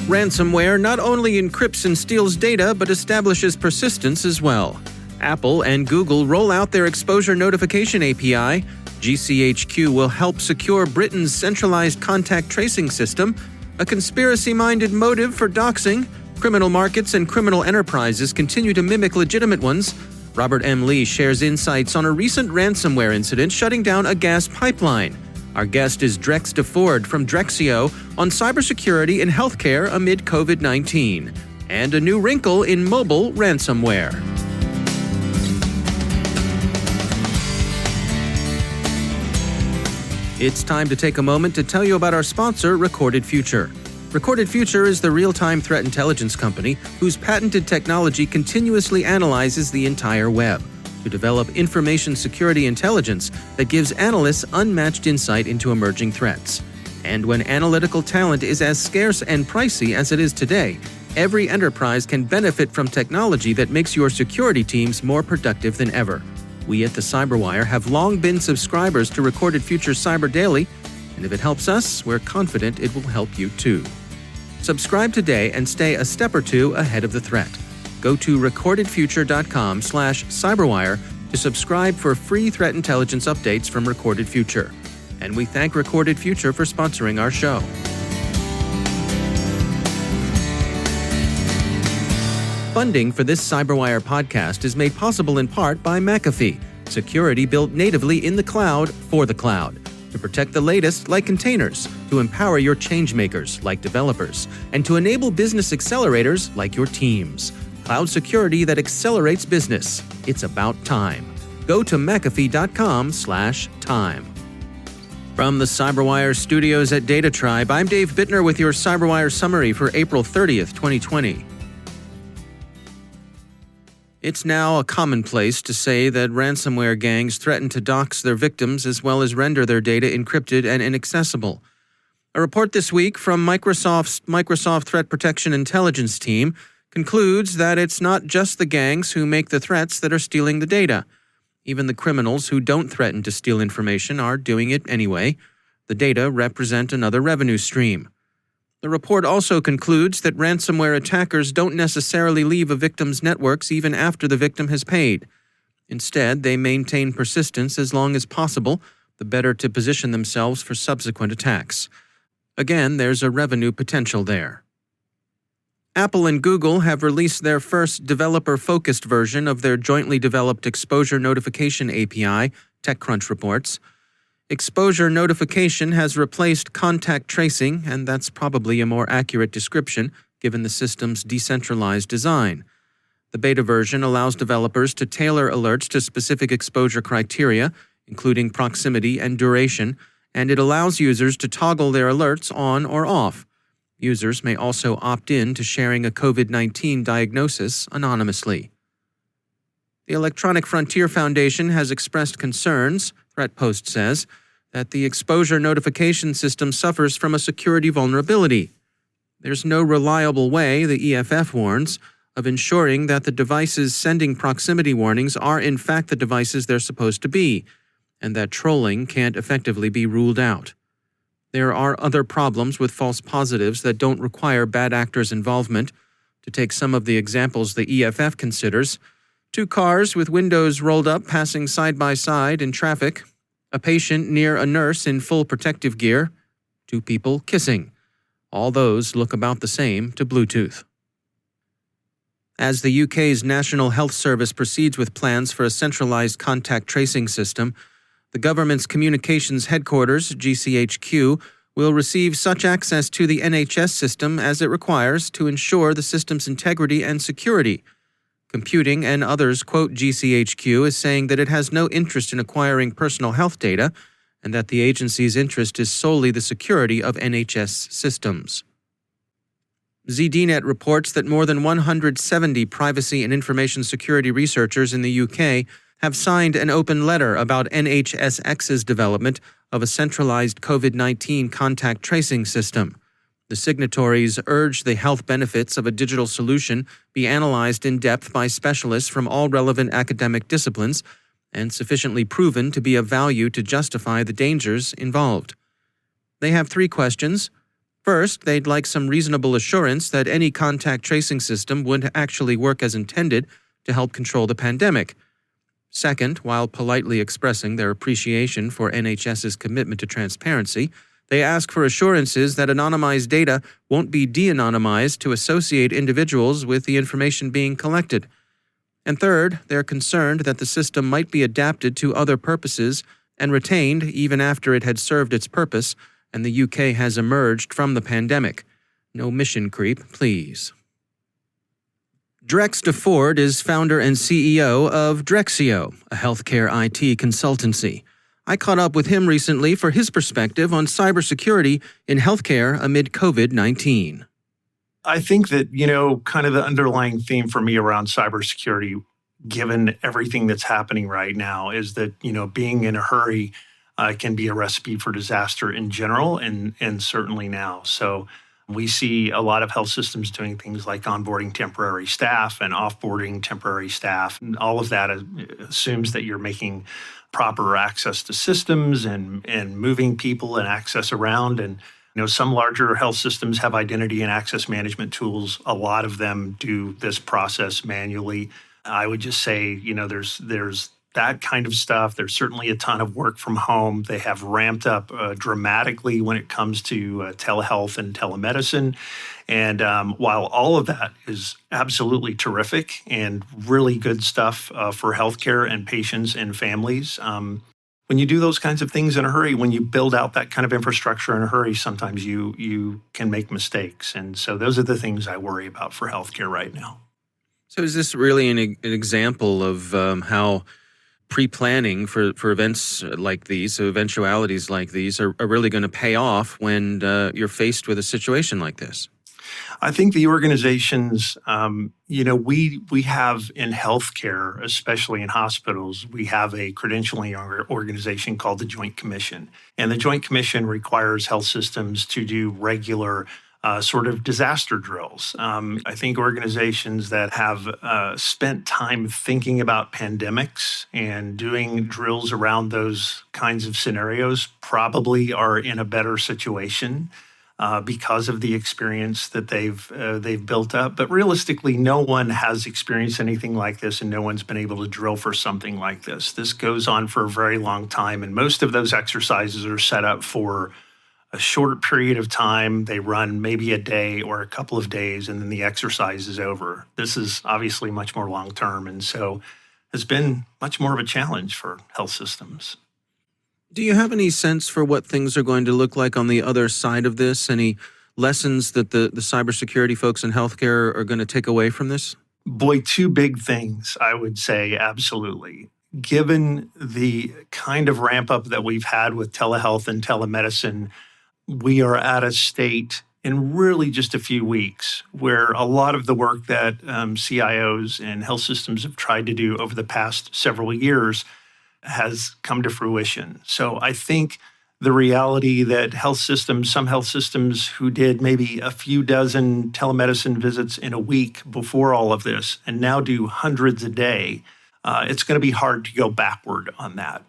Ransomware not only encrypts and steals data, but establishes persistence as well. Apple and Google roll out their exposure notification API. GCHQ will help secure Britain's centralized contact tracing system. A conspiracy-minded motive for doxing. Criminal markets and criminal enterprises continue to mimic legitimate ones. Robert M. Lee shares insights on a recent ransomware incident shutting down a gas pipeline. Our guest is Drex DeFord from Drexio on cybersecurity and healthcare amid COVID-19, and a new wrinkle in mobile ransomware. It's time to take a moment to tell you about our sponsor, Recorded Future. Recorded Future is the real-time threat intelligence company whose patented technology continuously analyzes the entire web to develop information security intelligence that gives analysts unmatched insight into emerging threats. And when analytical talent is as scarce and pricey as it is today, every enterprise can benefit from technology that makes your security teams more productive than ever. We at the CyberWire have long been subscribers to Recorded Future Cyber Daily, and if it helps us, we're confident it will help you too. Subscribe today and stay a step or two ahead of the threat. Go to recordedfuture.com/cyberwire to subscribe for free threat intelligence updates from Recorded Future. And we thank Recorded Future for sponsoring our show. Funding for this CyberWire podcast is made possible in part by McAfee, security built natively in the cloud for the cloud, to protect the latest like containers, to empower your changemakers like developers, and to enable business accelerators like your teams. Cloud security that accelerates business. It's about time. Go to McAfee.com/time. From the CyberWire studios at Data Tribe, I'm Dave Bittner with your CyberWire summary for April 30th, 2020. It's now a commonplace to say that ransomware gangs threaten to dox their victims as well as render their data encrypted and inaccessible. A report this week from Microsoft's Microsoft Threat Protection Intelligence team concludes that it's not just the gangs who make the threats that are stealing the data. Even the criminals who don't threaten to steal information are doing it anyway. The data represent another revenue stream. The report also concludes that ransomware attackers don't necessarily leave a victim's networks even after the victim has paid. Instead, they maintain persistence as long as possible, the better to position themselves for subsequent attacks. Again, there's a revenue potential there. Apple and Google have released their first developer-focused version of their jointly developed Exposure Notification API, TechCrunch reports. Exposure Notification has replaced contact tracing, and that's probably a more accurate description given the system's decentralized design. The beta version allows developers to tailor alerts to specific exposure criteria, including proximity and duration, and it allows users to toggle their alerts on or off. Users may also opt in to sharing a COVID-19 diagnosis anonymously. The Electronic Frontier Foundation has expressed concerns, ThreatPost says, that the exposure notification system suffers from a security vulnerability. There's no reliable way, the EFF warns, of ensuring that the devices sending proximity warnings are in fact the devices they're supposed to be, and that trolling can't effectively be ruled out. There are other problems with false positives that don't require bad actors' involvement. To take some of the examples the EFF considers, 2 cars with windows rolled up passing side by side in traffic, a patient near a nurse in full protective gear, 2 people kissing. All those look about the same to Bluetooth. As the UK's National Health Service proceeds with plans for a centralized contact tracing system, the government's communications headquarters, GCHQ, will receive such access to the NHS system as it requires to ensure the system's integrity and security. Computing and others quote GCHQ as saying that it has no interest in acquiring personal health data and that the agency's interest is solely the security of NHS systems. ZDNet reports that more than 170 privacy and information security researchers in the UK have signed an open letter about NHSX's development of a centralized COVID-19 contact tracing system. The signatories urge the health benefits of a digital solution be analyzed in depth by specialists from all relevant academic disciplines and sufficiently proven to be of value to justify the dangers involved. They have 3 questions. First, they'd like some reasonable assurance that any contact tracing system would actually work as intended to help control the pandemic. Second, while politely expressing their appreciation for NHS's commitment to transparency, they ask for assurances that anonymized data won't be de-anonymized to associate individuals with the information being collected. And third, they're concerned that the system might be adapted to other purposes and retained even after it had served its purpose and the UK has emerged from the pandemic. No mission creep, please. Drex DeFord is founder and CEO of Drexio, a healthcare IT consultancy. I caught up with him recently for his perspective on cybersecurity in healthcare amid COVID-19. I think that, kind of the underlying theme for me around cybersecurity, given everything that's happening right now, is that, being in a hurry can be a recipe for disaster in general and certainly now. So we see a lot of health systems doing things like onboarding temporary staff and offboarding temporary staff. And all of that assumes that you're making proper access to systems and moving people and access around. And some larger health systems have identity and access management tools. A lot of them do this process manually. I would just say, there's that kind of stuff. There's certainly a ton of work from home. They have ramped up dramatically when it comes to telehealth and telemedicine. And while all of that is absolutely terrific and really good stuff for healthcare and patients and families, when you do those kinds of things in a hurry, when you build out that kind of infrastructure in a hurry, sometimes you can make mistakes. And so those are the things I worry about for healthcare right now. So is this really an example of how pre-planning for events like these, so eventualities like these, are really going to pay off when you're faced with a situation like this? I think the organizations, we have in healthcare, especially in hospitals, we have a credentialing organization called the Joint Commission. And the Joint Commission requires health systems to do regular sort of disaster drills. I think organizations that have spent time thinking about pandemics and doing drills around those kinds of scenarios probably are in a better situation because of the experience that they've built up. But realistically, no one has experienced anything like this, and no one's been able to drill for something like this. This goes on for a very long time, and most of those exercises are set up for a short period of time. They run maybe a day or a couple of days, and then the exercise is over. This is obviously much more long-term, and so it's been much more of a challenge for health systems. Do you have any sense for what things are going to look like on the other side of this? Any lessons that the cybersecurity folks in healthcare are going to take away from this? Boy, two big things, I would say, absolutely. Given the kind of ramp up that we've had with telehealth and telemedicine, we are at a state in really just a few weeks where a lot of the work that CIOs and health systems have tried to do over the past several years has come to fruition. So I think the reality that some health systems who did maybe a few dozen telemedicine visits in a week before all of this and now do hundreds a day, it's going to be hard to go backward on that.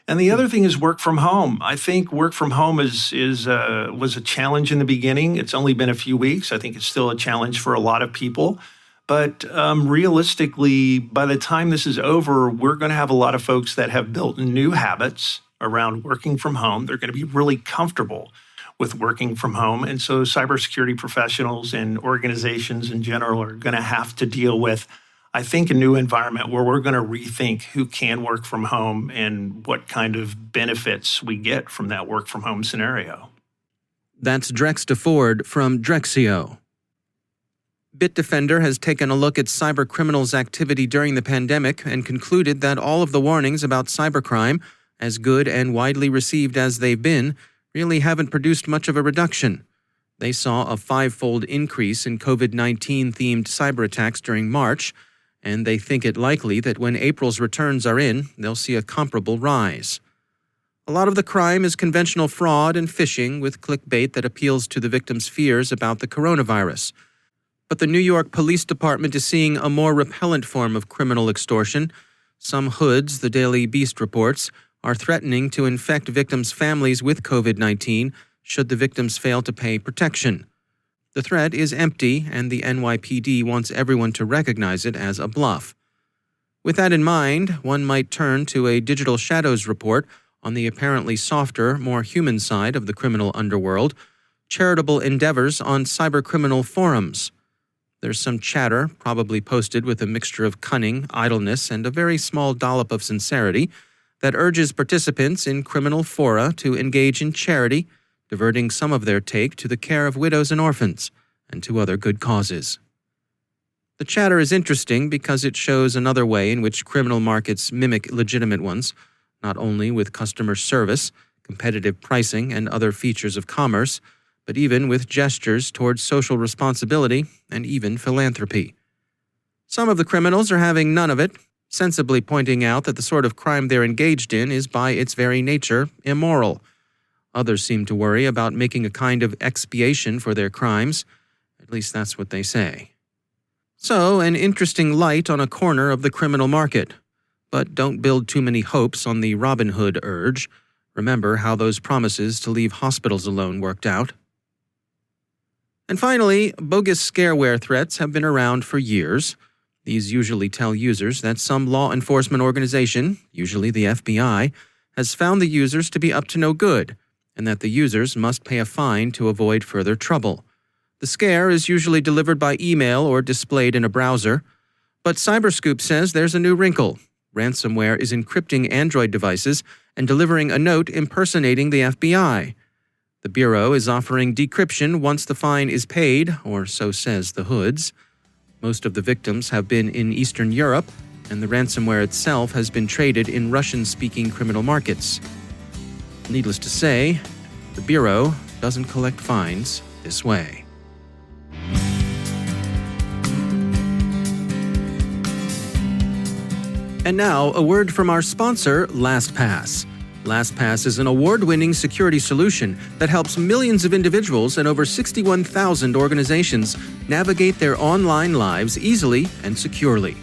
And the other thing is work from home. I think work from home was a challenge in the beginning. It's only been a few weeks. I think it's still a challenge for a lot of people. But realistically, by the time this is over, we're going to have a lot of folks that have built new habits around working from home. They're going to be really comfortable with working from home. And so cybersecurity professionals and organizations in general are going to have to deal with, I think, a new environment where we're going to rethink who can work from home and what kind of benefits we get from that work from home scenario. That's Drex DeFord from Drexio. Bitdefender has taken a look at cybercriminals' activity during the pandemic and concluded that all of the warnings about cybercrime, as good and widely received as they've been, really haven't produced much of a reduction. They saw a 5-fold increase in COVID-19-themed cyber attacks during March, and they think it likely that when April's returns are in, they'll see a comparable rise. A lot of the crime is conventional fraud and phishing with clickbait that appeals to the victim's fears about the coronavirus. But the New York Police Department is seeing a more repellent form of criminal extortion. Some hoods, the Daily Beast reports, are threatening to infect victims' families with COVID-19 should the victims fail to pay protection. The threat is empty, and the NYPD wants everyone to recognize it as a bluff. With that in mind, one might turn to a Digital Shadows report on the apparently softer, more human side of the criminal underworld, charitable endeavors on cybercriminal forums. There's some chatter, probably posted with a mixture of cunning, idleness, and a very small dollop of sincerity, that urges participants in criminal fora to engage in charity, diverting some of their take to the care of widows and orphans, and to other good causes. The chatter is interesting because it shows another way in which criminal markets mimic legitimate ones, not only with customer service, competitive pricing, and other features of commerce, but even with gestures towards social responsibility and even philanthropy. Some of the criminals are having none of it, sensibly pointing out that the sort of crime they're engaged in is by its very nature immoral. Others seem to worry about making a kind of expiation for their crimes. At least that's what they say. So, an interesting light on a corner of the criminal market. But don't build too many hopes on the Robin Hood urge. Remember how those promises to leave hospitals alone worked out. And finally, bogus scareware threats have been around for years. These usually tell users that some law enforcement organization, usually the FBI, has found the users to be up to no good, and that the users must pay a fine to avoid further trouble. The scare is usually delivered by email or displayed in a browser. But Cyberscoop says there's a new wrinkle. Ransomware is encrypting Android devices and delivering a note impersonating the FBI. The Bureau is offering decryption once the fine is paid, or so says the hoods. Most of the victims have been in Eastern Europe, and the ransomware itself has been traded in Russian-speaking criminal markets. Needless to say, the Bureau doesn't collect fines this way. And now, a word from our sponsor, LastPass. LastPass is an award-winning security solution that helps millions of individuals and over 61,000 organizations navigate their online lives easily and securely.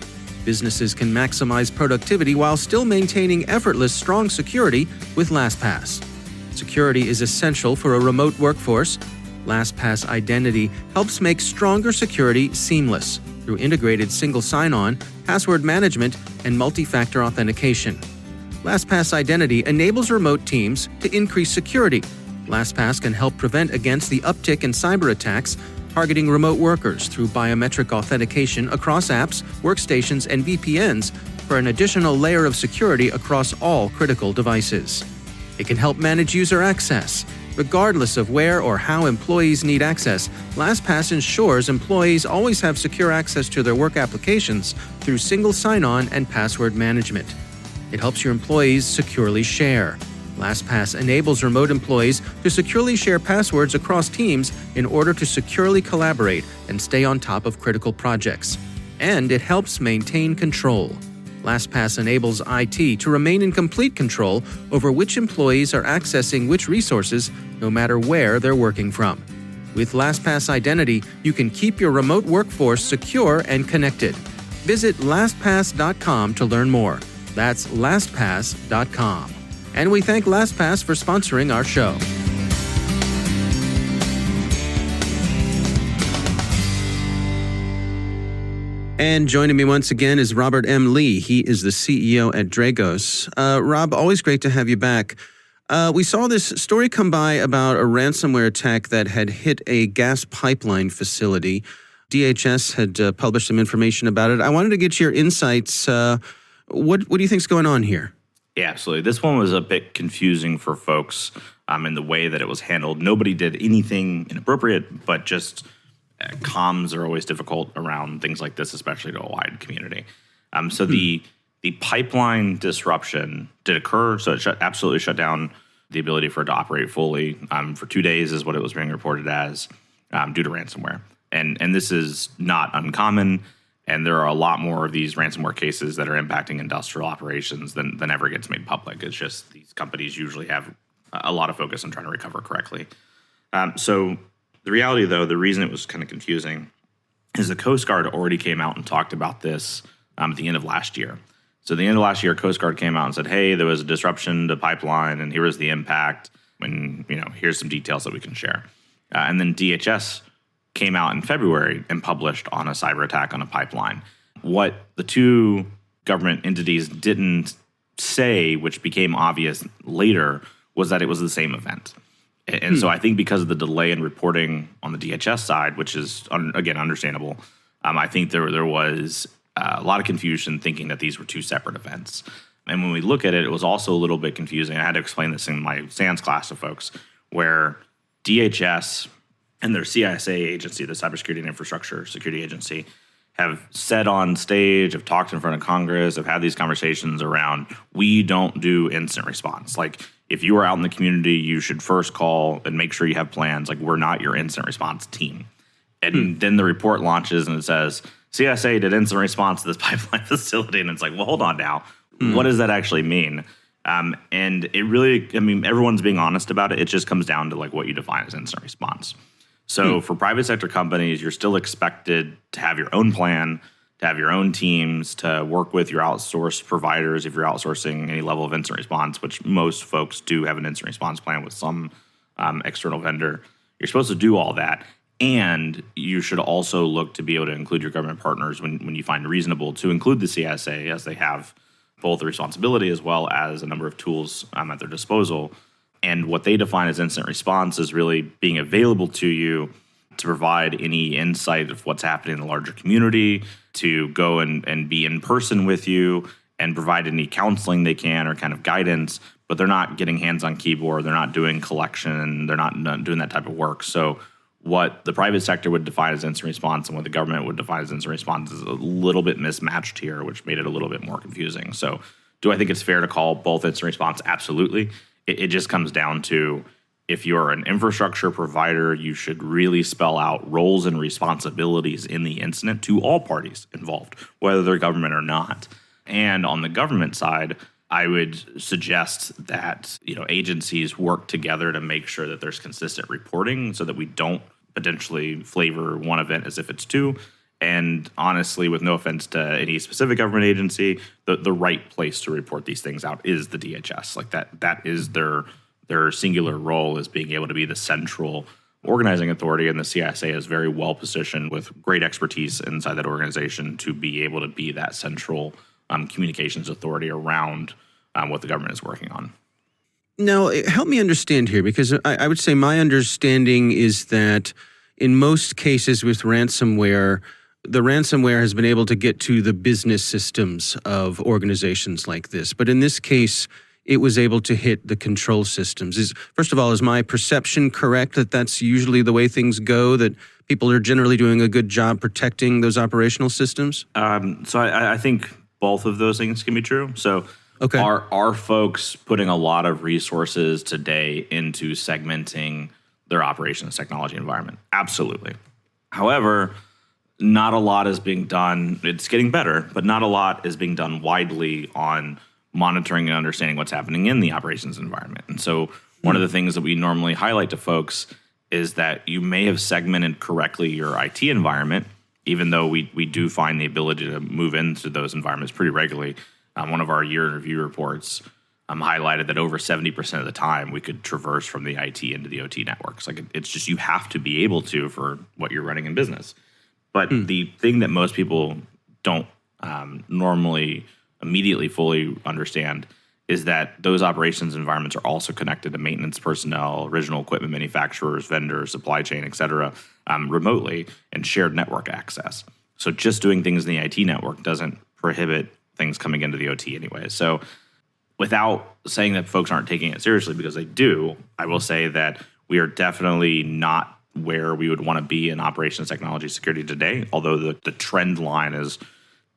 Businesses can maximize productivity while still maintaining effortless, strong security with LastPass. Security is essential for a remote workforce. LastPass Identity helps make stronger security seamless through integrated single sign-on, password management, and multi-factor authentication. LastPass Identity enables remote teams to increase security. LastPass can help prevent against the uptick in cyber attacks targeting remote workers through biometric authentication across apps, workstations, and VPNs for an additional layer of security across all critical devices. It can help manage user access. Regardless of where or how employees need access, LastPass ensures employees always have secure access to their work applications through single sign-on and password management. It helps your employees securely share. LastPass enables remote employees to securely share passwords across teams in order to securely collaborate and stay on top of critical projects. And it helps maintain control. LastPass enables IT to remain in complete control over which employees are accessing which resources, no matter where they're working from. With LastPass Identity, you can keep your remote workforce secure and connected. Visit LastPass.com to learn more. That's LastPass.com. And we thank LastPass for sponsoring our show. And joining me once again is Robert M. Lee. He is the CEO at Dragos. Rob, always great to have you back. We saw this story come by about a ransomware attack that had hit a gas pipeline facility. DHS had published some information about it. I wanted to get your insights. What do you think's going on here? Yeah, absolutely. This one was a bit confusing for folks in the way that it was handled. Nobody did anything inappropriate, but just comms are always difficult around things like this, especially to a wide community. So the pipeline disruption did occur, so it absolutely shut down the ability for it to operate fully for 2 days is what it was being reported as due to ransomware. And this is not uncommon, and there are a lot more of these ransomware cases that are impacting industrial operations than ever gets made public. It's just these companies usually have a lot of focus on trying to recover correctly. So the reality, though, the reason it was kind of confusing is the Coast Guard already came out and talked about this at the end of last year. So at the end of last year, Coast Guard came out and said, hey, there was a disruption to pipeline, and here was the impact. when, here's some details that we can share. And then DHS came out in February and published on a cyber attack on a pipeline. What the two government entities didn't say, which became obvious later, was that it was the same event. And so I think because of the delay in reporting on the DHS side, which is, again, understandable, I think there was a lot of confusion thinking that these were two separate events. And when we look at it, it was also a little bit confusing. I had to explain this in my SANS class to folks, where DHS and their CISA agency, the Cybersecurity and Infrastructure Security Agency, have said on stage, have talked in front of Congress, have had these conversations around, we don't do instant response. Like, if you are out in the community, you should first call and make sure you have plans. Like, we're not your instant response team. And then the report launches and it says, CISA did instant response to this pipeline facility. And it's like, well, hold on now. What does that actually mean? And it really, everyone's being honest about it. It just comes down to like what you define as instant response. So for private sector companies, you're still expected to have your own plan, to have your own teams, to work with your outsourced providers if you're outsourcing any level of instant response, which most folks do have an instant response plan with some external vendor. You're supposed to do all that. And you should also look to be able to include your government partners when you find reasonable to include the CISA, as they have both the responsibility as well as a number of tools at their disposal. And what they define as instant response is really being available to you to provide any insight of what's happening in the larger community, to go and be in person with you and provide any counseling they can or kind of guidance, but they're not getting hands on keyboard, they're not doing collection, they're not doing that type of work. So what the private sector would define as instant response and what the government would define as instant response is a little bit mismatched here, which made it a little bit more confusing. So do I think it's fair to call both instant response? Absolutely. It just comes down to, if you're an infrastructure provider, you should really spell out roles and responsibilities in the incident to all parties involved, whether they're government or not. And on the government side, I would suggest that agencies work together to make sure that there's consistent reporting so that we don't potentially flavor one event as if it's two. And honestly, with no offense to any specific government agency, the right place to report these things out is the DHS. Like that is their singular role, is being able to be the central organizing authority, and the CISA is very well positioned with great expertise inside that organization to be able to be that central communications authority around what the government is working on. Now, help me understand here, because I would say my understanding is that in most cases with ransomware, the ransomware has been able to get to the business systems of organizations like this. But in this case, it was able to hit the control systems. First of all, is my perception correct that that's usually the way things go, that people are generally doing a good job protecting those operational systems? So I think both of those things can be true. So okay. Are folks putting a lot of resources today into segmenting their operations technology environment? Absolutely. However, not a lot is being done. It's getting better, but not a lot is being done widely on monitoring and understanding what's happening in the operations environment. And so one of the things that we normally highlight to folks is that you may have segmented correctly your IT environment, even though we do find the ability to move into those environments pretty regularly. One of our year in review reports highlighted that over 70% of the time we could traverse from the IT into the OT networks. Like, it's just, you have to be able to for what you're running in business. But the thing that most people don't normally immediately fully understand is that those operations environments are also connected to maintenance personnel, original equipment manufacturers, vendors, supply chain, et cetera, remotely, and shared network access. So just doing things in the IT network doesn't prohibit things coming into the OT anyway. So without saying that folks aren't taking it seriously, because they do, I will say that we are definitely not where we would want to be in operations technology security today, although the trend line is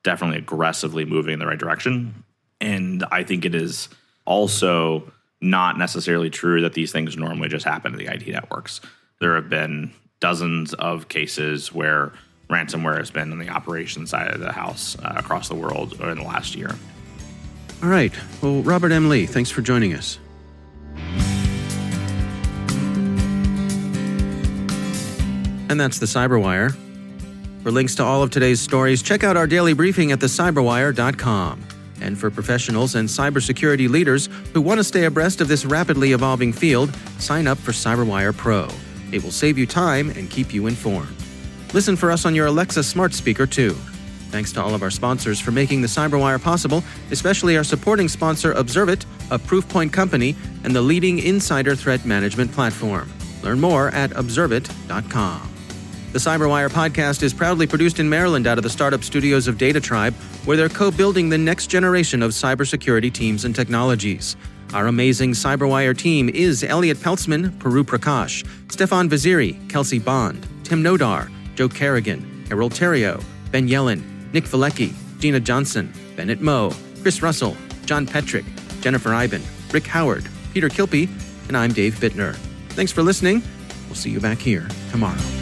definitely aggressively moving in the right direction. And I think it is also not necessarily true that these things normally just happen to the IT networks. There have been dozens of cases where ransomware has been on the operations side of the house across the world in the last year. All right. Well, Robert M. Lee, thanks for joining us. And that's the CyberWire. For links to all of today's stories, check out our daily briefing at thecyberwire.com. And for professionals and cybersecurity leaders who want to stay abreast of this rapidly evolving field, sign up for CyberWire Pro. It will save you time and keep you informed. Listen for us on your Alexa smart speaker, too. Thanks to all of our sponsors for making the CyberWire possible, especially our supporting sponsor, Observit, a Proofpoint company and the leading insider threat management platform. Learn more at observit.com. The CyberWire podcast is proudly produced in Maryland out of the startup studios of Data Tribe, where they're co-building the next generation of cybersecurity teams and technologies. Our amazing CyberWire team is Elliot Peltzman, Puru Prakash, Stefan Vaziri, Kelsey Bond, Tim Nodar, Joe Kerrigan, Harold Terrio, Ben Yellen, Nick Valecki, Gina Johnson, Bennett Moe, Chris Russell, John Petrick, Jennifer Iben, Rick Howard, Peter Kilpie, and I'm Dave Bittner. Thanks for listening. We'll see you back here tomorrow.